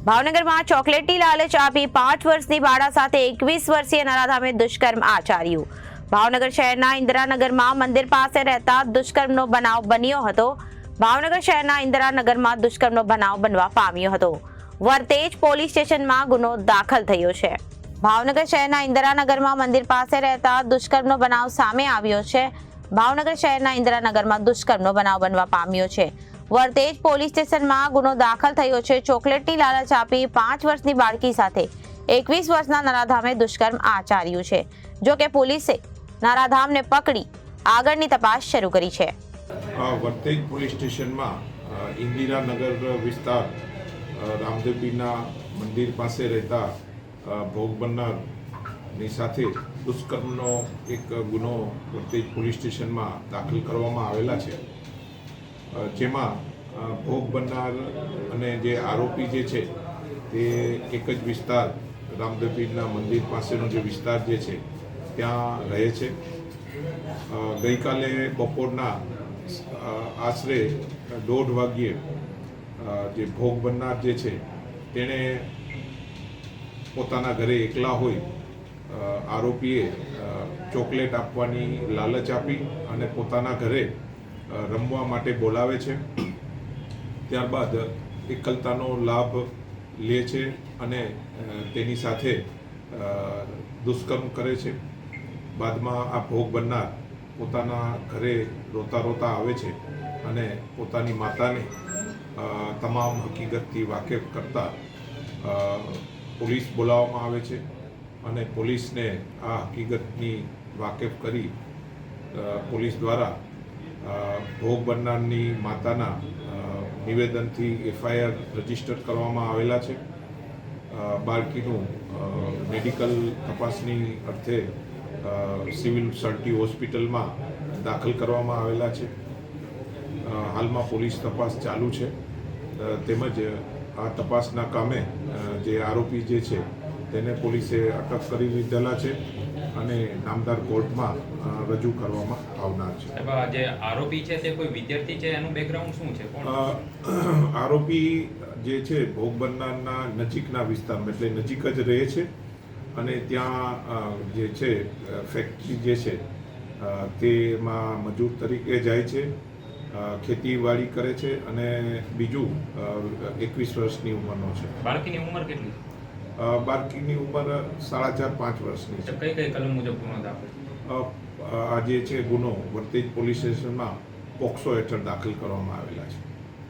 ભાવનગરમાં ચોકલેટની લાલચ આપી 5 વર્ષની બાળા સાથે 21 વર્ષીય નરાધામે દુષ્કર્મ આચર્યું। ભાવનગર શહેરના ઇન્દિરાનગરમાં મંદિર પાસે રહેતા દુષ્કર્મનો બનાવ બન્યો હતો। ભાવનગર શહેરના ઇન્દિરાનગરમાં દુષ્કર્મનો બનાવ બનવા પામ્યો હતો। વર્તેજ પોલીસ સ્ટેશનમાં ગુનો દાખલ થયો છે। ભાવનગર શહેરના ઇન્દિરાનગરમાં મંદિર પાસે રહેતા દુષ્કર્મનો બનાવ સામે આવ્યો છે। ભાવનગર શહેરના ઇન્દિરાનગરમાં દુષ્કર્મનો બનાવ બનવા પામ્યો છે। વર્તેજ પોલીસ સ્ટેશનમાં ગુનો દાખલ થયો છે। ચોકલેટની લાલચ આપી 5 વર્ષની બાળકી સાથે 21 વર્ષના નરાધામે દુષ્કર્મ આચર્યું છે। જો કે પોલીસે નરાધામને પકડી આગળની તપાસ શરૂ કરી છે। વર્તેજ પોલીસ સ્ટેશનમાં ઇન્દિરાનગર વિસ્તાર રામદેવપીરના મંદિર પાસે રહેતા ભોગ બનનારની સાથે દુષ્કર્મનો એક ગુનો વર્તેજ પોલીસ સ્ટેશનમાં દાખલ કરવામાં આવેલા છે। જેમાં ભોગ બનનાર અને જે આરોપી જે છે તે એક જ વિસ્તાર રામદેવપીરના મંદિર પાસેનો જે વિસ્તાર જે છે ત્યાં રહે છે। ગઈકાલે બપોરના આશરે 1:30 વાગ્યે જે ભોગ બનનાર જે છે તેણે પોતાના ઘરે એકલા હોય આરોપીએ ચોકલેટ આપવાની લાલચ આપી અને પોતાના ઘરે રમવા માટે બોલાવે છે। ત્યારબાદ એકલતાનો લાભ લે છે અને તેની સાથે દુષ્કર્મ કરે છે। બાદમાં આ ભોગ બનનાર પોતાના ઘરે રોતા રોતા આવે છે અને પોતાની માતાને તમામ હકીકતથી વાકેફ કરતા પોલીસ બોલાવવામાં આવે છે અને પોલીસને આ હકીકતની વાકેફ કરી પોલીસ દ્વારા ભોગ બનનારની માતાના નિવેદનથી FIR રજીસ્ટર કરવામાં આવેલા છે। બાળકીનું મેડિકલ તપાસની અર્થે સિવિલ સર્ટી હોસ્પિટલમાં દાખલ કરવામાં આવેલા છે। હાલમાં પોલીસ તપાસ ચાલુ છે તેમજ આ તપાસના કામે જે આરોપી જે છે તેને પોલીસે અટક કરી લીધેલા છે અને નામદાર કોર્ટમાં રજૂ કરવામાં આવનાર છે। જે આરોપી છે તે કોઈ વિદ્યાર્થી છે, એનું બેકગ્રાઉન્ડ શું છે? આરોપી જે છે ભોગ બનનારના નજીકના વિસ્તારમાં એટલે નજીક જ રહે છે અને ત્યાં જે છે ફેક્ટરી જે છે તેમાં મજૂર તરીકે જાય છે, ખેતીવાડી કરે છે અને બીજું 21 વર્ષની ઉંમરનો છે। બાળકીની ઉંમર કેટલી? બાળકીની ઉંમર 4.5-5 વર્ષની છે। કઈ કલમ મુજબ ગુનો દાખલ? આ જે છે ગુનો વર્તેજ પોલીસ સ્ટેશનમાં પોક્સો હેઠળ દાખલ કરવામાં આવેલા છે।